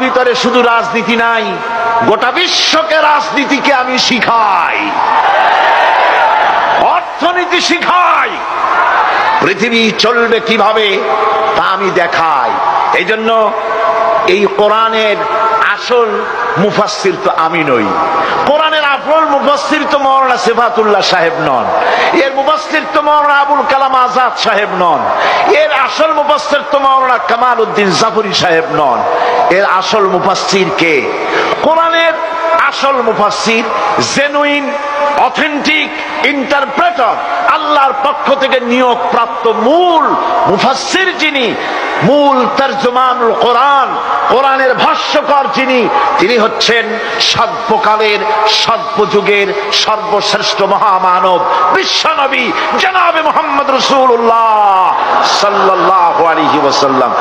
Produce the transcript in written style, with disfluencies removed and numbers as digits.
ভিতরে শুধু রাজনীতি নাই, গোটা বিশ্বকে রাজনীতিকে আমি শিখাই, অর্থনীতি শিখাই, পৃথিবী চলবে কিভাবে তা আমি দেখাই। এই জন্য এই কোরআনের আসল মুফাসসির তো আমি নই, কোরআনের আসল মুফাসসির তো মাওলানা সিফাতুল্লাহ সাহেব নন, এর মুফাসসির তো মাওলানা আবুল কালাম আজাদ সাহেব নন, এর আসল মুফাসসির তো মাওলানা কামাল উদ্দিন জাফরি সাহেব নন। এর আসল মুফাসসির কে? কোরআনের আসল মুফাসসির, জেনুইন অথেন্টিক ইন্টারপ্রেটার, আল্লাহর পক্ষ থেকে নিয়োগ প্রাপ্ত মূল মুফাসসির যিনি, মূল তরজমানুল কোরআন, কোরআনের ভাষ্যকার যিনি, তিনি হচ্ছেন সর্বকালের সর্বযুগের সর্বশ্রেষ্ঠ মহামানব বিশ্বনবী জনাবে মুহাম্মদ রাসূলুল্লাহ সাল্লাল্লাহু আলাইহি ওয়াসাল্লাম।